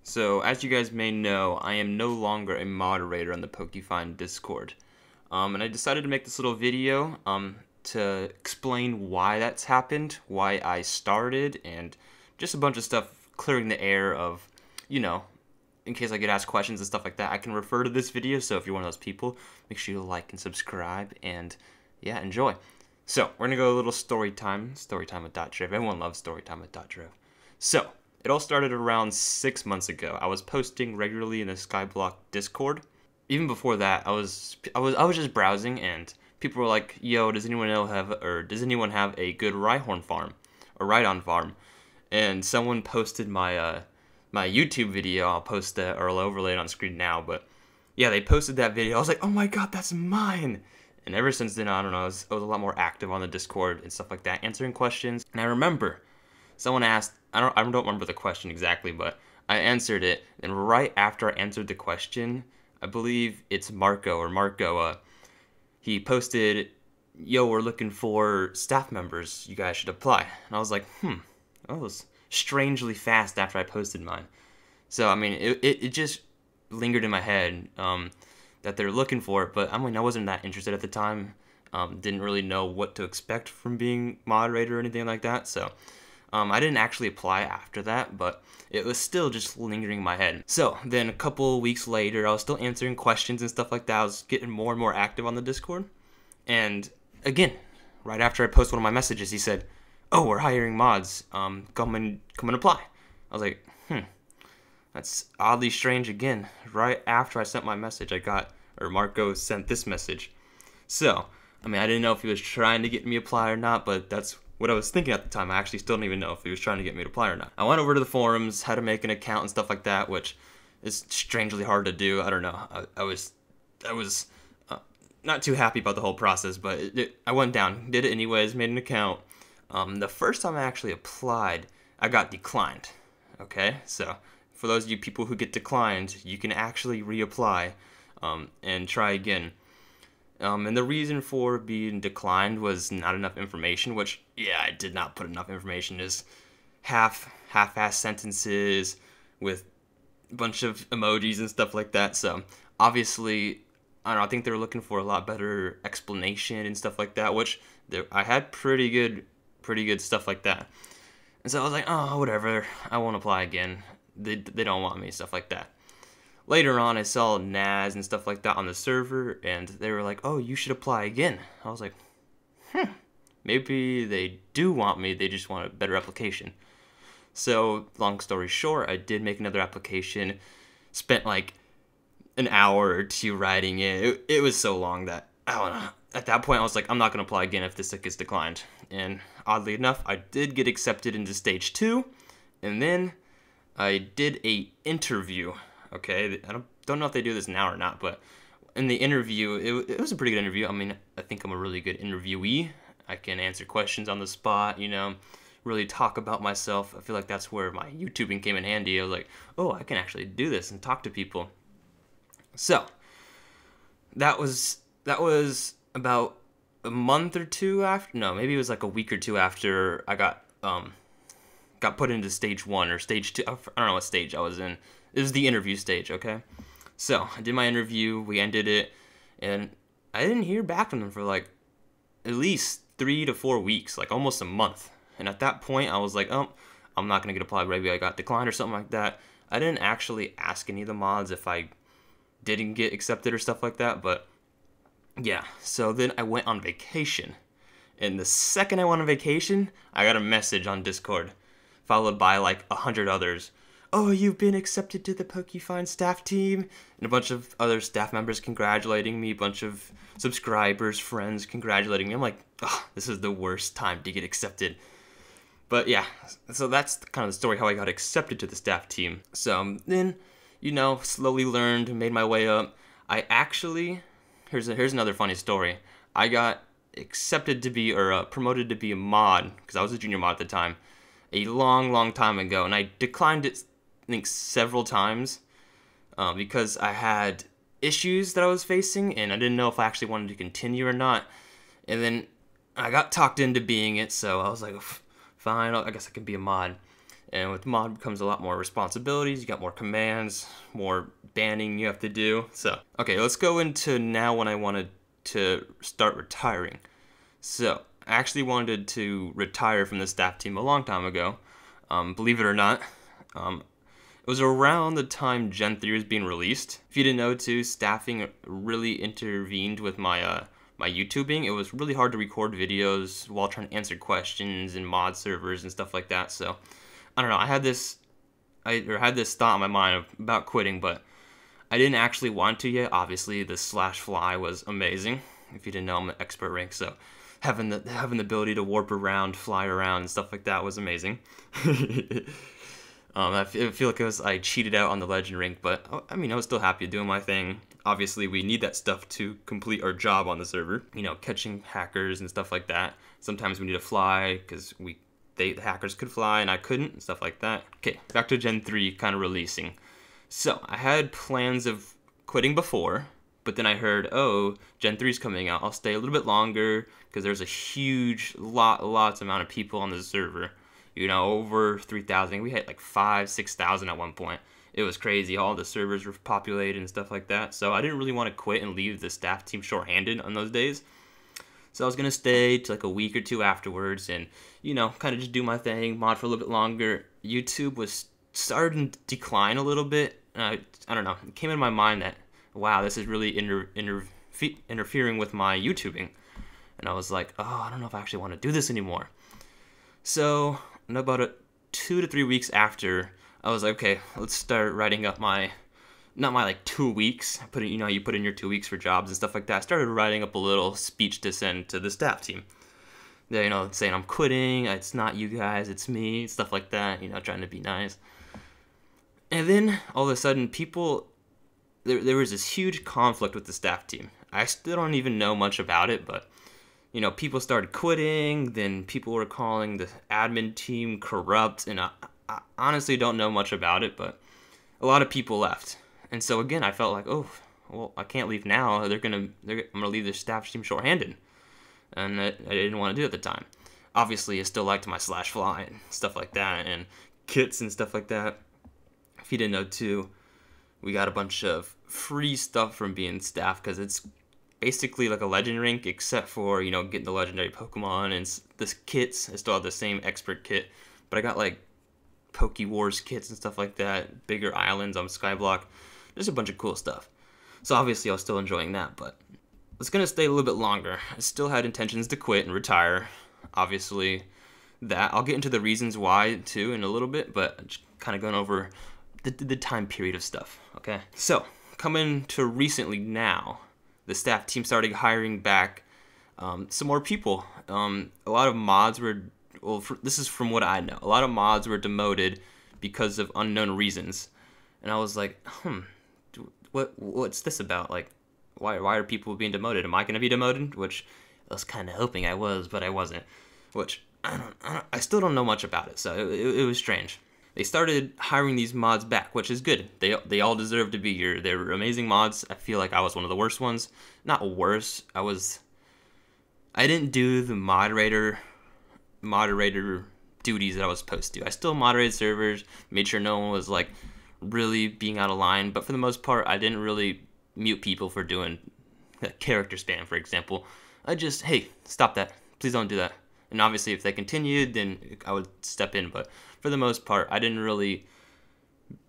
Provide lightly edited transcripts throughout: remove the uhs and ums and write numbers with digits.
So, as you guys may know, I am no longer a moderator on the Pokefind Discord. And I decided to make this little video to explain why that's happened, why I started, and just a bunch of stuff clearing the air of, you know, in case I get asked questions and stuff like that. I can refer to this video, so if you're one of those people, make sure you like and subscribe, and yeah, enjoy. So, we're gonna go a little story time with Trev. Everyone loves story time with Trev. So, it all started around 6 months ago. I was posting regularly in the Skyblock Discord. Even before that, I was just browsing, and people were like, "Yo, does anyone have a good Rhyhorn farm or Rhydon farm?" And someone posted my my YouTube video. I'll post that, or I'll overlay it on screen now. But yeah, they posted that video. I was like, "Oh my god, that's mine!" And ever since then, I don't know, I was a lot more active on the Discord and stuff like that, answering questions. And I remember someone asked, I don't remember the question exactly, but I answered it, and right after I answered the question, I believe it's Marco, he posted, "Yo, we're looking for staff members, you guys should apply." And I was like, that was strangely fast after I posted mine. So, I mean, it just lingered in my head that they're looking for it, but I mean, I wasn't that interested at the time, didn't really know what to expect from being moderator or anything like that, so I didn't actually apply after that, but it was still just lingering in my head. So then a couple weeks later, I was still answering questions and stuff like that. I was getting more and more active on the Discord. And again, right after I posted one of my messages, he said, "Oh, we're hiring mods. Come and apply." I was like, that's oddly strange again. Right after I sent my message, Marco sent this message. So, I mean, I didn't know if he was trying to get me to apply or not, but that's what I was thinking at the time. I actually still don't even know if he was trying to get me to apply or not. I went over to the forums, how to make an account and stuff like that, which is strangely hard to do. I don't know. I was not too happy about the whole process, but I went down, did it anyways, made an account. The first time I actually applied, I got declined. Okay, so for those of you people who get declined, you can actually reapply and try again. And the reason for being declined was not enough information, which, yeah, I did not put enough information. Just half-assed sentences with a bunch of emojis and stuff like that. So, obviously, I don't know, I think they were looking for a lot better explanation and stuff like that, which I had pretty good stuff like that. And so I was like, oh, whatever, I won't apply again. They don't want me, stuff like that. Later on, I saw Naz and stuff like that on the server, and they were like, "Oh, you should apply again." I was like, maybe they do want me, they just want a better application. So, long story short, I did make another application, spent like an hour or two writing it. It was so long that, I don't know, at that point I was like, I'm not going to apply again if this gets declined. And oddly enough, I did get accepted into stage 2, and then I did a interview. Okay, I don't know if they do this now or not, but in the interview, it was a pretty good interview. I mean, I think I'm a really good interviewee. I can answer questions on the spot, you know, really talk about myself. I feel like that's where my YouTubing came in handy. I was like, oh, I can actually do this and talk to people. So, that was about a month or two after, no, maybe it was like a week or two after I got put into stage 1 or stage 2. I don't know what stage I was in. It was the interview stage, okay? So, I did my interview, we ended it, and I didn't hear back from them for like at least 3 to 4 weeks, like almost a month. And at that point, I was like, oh, I'm not going to get applied, maybe I got declined or something like that. I didn't actually ask any of the mods if I didn't get accepted or stuff like that, but yeah. So then I went on vacation, and the second I went on vacation, I got a message on Discord, followed by like 100 others. "Oh, you've been accepted to the Pokefind staff team," and a bunch of other staff members congratulating me, a bunch of subscribers, friends congratulating me. I'm like, oh, this is the worst time to get accepted. But yeah, so that's kind of the story how I got accepted to the staff team. So then, you know, slowly learned, made my way up. I actually, here's another funny story. I got accepted to be, or promoted to be a mod, because I was a junior mod at the time, a long time ago, and I declined it, I think, several times, because I had issues that I was facing, and I didn't know if I actually wanted to continue or not. And then I got talked into being it, so I was like, fine, I guess I can be a mod. And with mod comes a lot more responsibilities. You got more commands, more banning you have to do. So, okay, let's go into now when I wanted to start retiring. So, I actually wanted to retire from the staff team a long time ago. Believe it or not. It was around the time Gen 3 was being released. If you didn't know too, staffing really intervened with my my YouTubing. It was really hard to record videos while trying to answer questions in mod servers and stuff like that. So, I don't know, I had this thought in my mind about quitting, but I didn't actually want to yet. Obviously, the /fly was amazing. If you didn't know, I'm an expert rank, so having the ability to warp around, fly around, and stuff like that was amazing. I feel like I cheated out on the legend rank, but I mean, I was still happy doing my thing. Obviously, we need that stuff to complete our job on the server. You know, catching hackers and stuff like that. Sometimes we need to fly because the hackers could fly and I couldn't, and stuff like that. Okay, back to Gen 3 kind of releasing. So, I had plans of quitting before, but then I heard, oh, Gen 3 is coming out. I'll stay a little bit longer because there's a huge, lots amount of people on the server. You know, over 3,000. We had like 6,000 at one point. It was crazy. All the servers were populated and stuff like that. So I didn't really want to quit and leave the staff team shorthanded on those days. So I was going to stay to like a week or two afterwards and, you know, kind of just do my thing, mod for a little bit longer. YouTube was starting to decline a little bit. I don't know. It came in my mind that, wow, this is really interfering with my YouTubing. And I was like, oh, I don't know if I actually want to do this anymore. So, about 2 to 3 weeks after, I was like, okay, let's start writing up not my like 2 weeks. You put in your 2 weeks for jobs and stuff like that. I started writing up a little speech to send to the staff team. You know, saying I'm quitting, it's not you guys, it's me, stuff like that, you know, trying to be nice. And then, all of a sudden, there was this huge conflict with the staff team. I still don't even know much about it, but you know, people started quitting, then people were calling the admin team corrupt, and I honestly don't know much about it, but a lot of people left. And so again, I felt like, oh, well, I can't leave now. I'm gonna leave the staff team shorthanded. And I didn't want to do it at the time. Obviously, I still liked my /fly and stuff like that, and kits and stuff like that. If you didn't know too, we got a bunch of free stuff from being staff, because it's basically like a legend rank, except for, you know, getting the legendary Pokemon and the kits. I still have the same expert kit, but I got like Poke Wars kits and stuff like that, bigger islands on Skyblock. There's a bunch of cool stuff. So obviously I was still enjoying that, but I was gonna stay a little bit longer. I still had intentions to quit and retire. Obviously, that I'll get into the reasons why too in a little bit, but I'm just kind of going over the time period of stuff. Okay, so coming to recently now, the staff team started hiring back some more people. A lot of mods were, this is from what I know, a lot of mods were demoted because of unknown reasons. And I was like, what's this about? Like, why are people being demoted? Am I going to be demoted? Which I was kind of hoping I was, but I wasn't. Which, I still don't know much about it, so it was strange. They started hiring these mods back, which is good. They all deserve to be here. They were amazing mods. I feel like I was one of the worst ones. Not worse. I didn't do the moderator duties that I was supposed to. I still moderated servers, made sure no one was like really being out of line, but for the most part, I didn't really mute people for doing character spam, for example. I just, hey, stop that. Please don't do that. And obviously, if they continued, then I would step in. But for the most part, I didn't really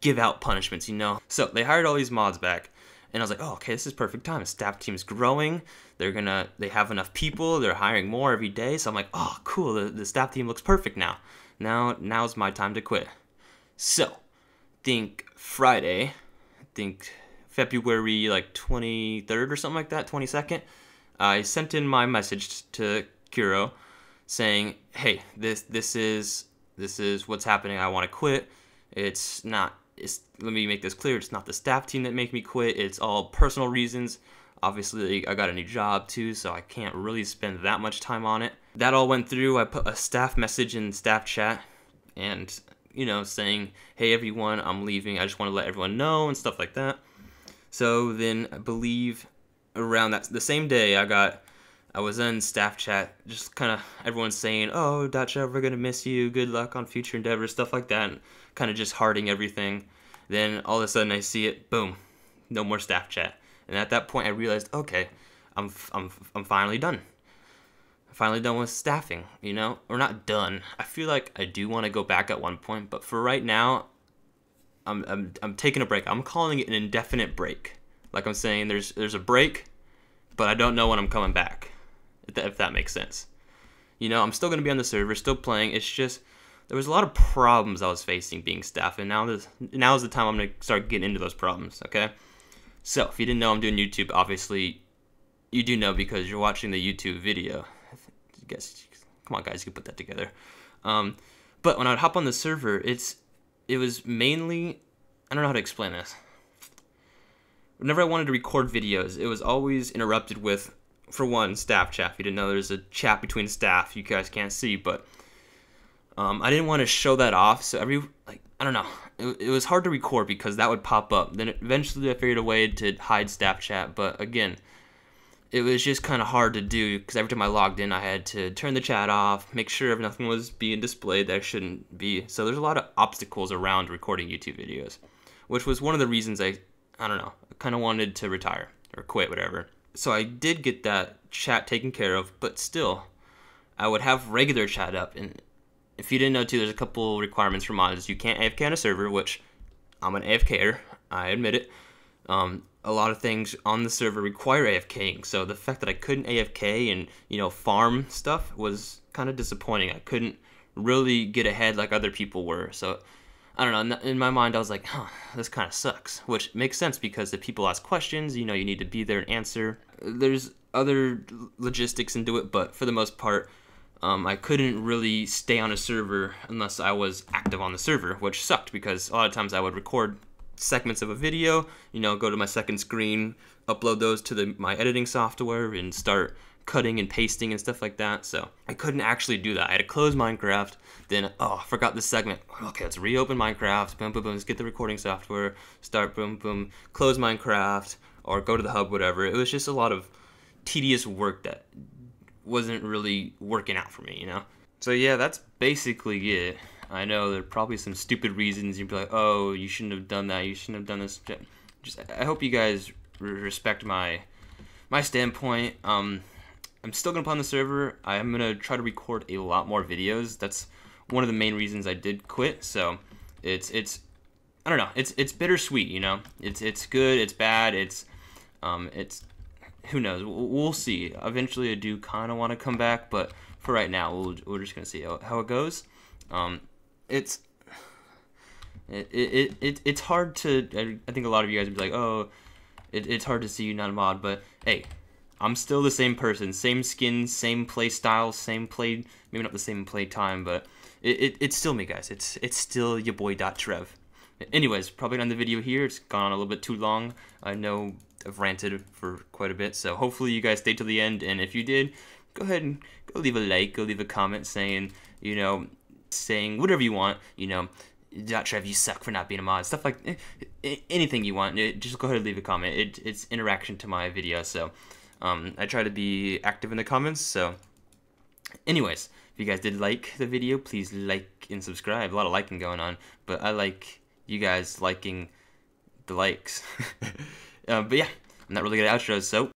give out punishments, you know? So they hired all these mods back. And I was like, oh, okay, this is perfect time. The staff team's growing. They have enough people. They're hiring more every day. So I'm like, oh, cool. The staff team looks perfect now. Now's my time to quit. So, Friday, February like 23rd or something like that, 22nd, I sent in my message to Kuro saying, hey, this is what's happening. I want to quit. Let me make this clear. It's not the staff team that make me quit. It's all personal reasons. Obviously, I got a new job too, so I can't really spend that much time on it. That all went through. I put a staff message in staff chat and, you know, saying, hey, everyone, I'm leaving. I just want to let everyone know and stuff like that. So then I believe around the same day I was in staff chat, just kind of everyone's saying, "Oh, Trev, we're gonna miss you. Good luck on future endeavors," stuff like that, and kind of just hearting everything. Then all of a sudden I see it, boom, no more staff chat. And at that point I realized, okay, I'm finally done. I'm finally done with staffing, you know, or not done. I feel like I do want to go back at one point, but for right now, I'm taking a break. I'm calling it an indefinite break. Like I'm saying, there's a break, but I don't know when I'm coming back. If that makes sense. You know, I'm still gonna be on the server, still playing. It's just there was a lot of problems I was facing being staff, and now is the time I'm gonna start getting into those problems. Okay. So if you didn't know I'm doing YouTube, obviously you do know because you're watching the YouTube video. I guess, come on guys, you can put that together. But when I would hop on the server, it was mainly, I don't know how to explain this. Whenever I wanted to record videos, it was always interrupted with, for one, staff chat. If you didn't know, there's a chat between staff you guys can't see, but I didn't want to show that off, so I don't know. It was hard to record because that would pop up. Then eventually I figured a way to hide staff chat, but again, it was just kind of hard to do because every time I logged in, I had to turn the chat off, make sure nothing was being displayed that shouldn't be. So there's a lot of obstacles around recording YouTube videos, which was one of the reasons I don't know, I kind of wanted to retire or quit, whatever. So I did get that chat taken care of, but still, I would have regular chat up. And if you didn't know too, there's a couple requirements for mods. You can't AFK on a server, which I'm an AFKer, I admit it. A lot of things on the server require AFKing, so the fact that I couldn't AFK and, you know, farm stuff was kind of disappointing. I couldn't really get ahead like other people were, so I don't know, in my mind I was like, huh, this kind of sucks, which makes sense because if people ask questions, you know, you need to be there and answer. There's other logistics into it, but for the most part, I couldn't really stay on a server unless I was active on the server, which sucked because a lot of times I would record segments of a video, you know, go to my second screen, upload those to my editing software and start cutting and pasting and stuff like that. So I couldn't actually do that. I had to close Minecraft, then I forgot this segment. Okay, let's reopen Minecraft, boom boom boom, let's get the recording software, start boom boom, close Minecraft, or go to the hub, whatever. It was just a lot of tedious work that wasn't really working out for me, you know. So yeah, that's basically it. I know there are probably some stupid reasons. You'd be like, oh, you shouldn't have done that, you shouldn't have done this. I hope you guys respect my standpoint. I'm still gonna play on the server. I am gonna try to record a lot more videos. That's one of the main reasons I did quit. So it's I don't know. It's bittersweet, you know. It's good. It's bad. It's who knows. We'll see. Eventually, I do kind of want to come back, but for right now, we're just gonna see how it goes. It's hard to. I think a lot of you guys would be like, oh, it's hard to see you not a mod, but hey, I'm still the same person, same skin, same play style, same play, maybe not the same play time, but it's still me, guys. It's still your boy Trev. Anyways, probably gonna end the video here. It's gone on a little bit too long. I know I've ranted for quite a bit, so hopefully you guys stayed till the end, and if you did, go ahead and go leave a like, go leave a comment saying, you know, saying whatever you want, you know, Trev, you suck for not being a mod, stuff like anything you want. Just go ahead and leave a comment. It's interaction to my video, so I try to be active in the comments. So anyways, if you guys did like the video, please like and subscribe. A lot of liking going on, but I like you guys liking the likes. But yeah, I'm not really good at outros, so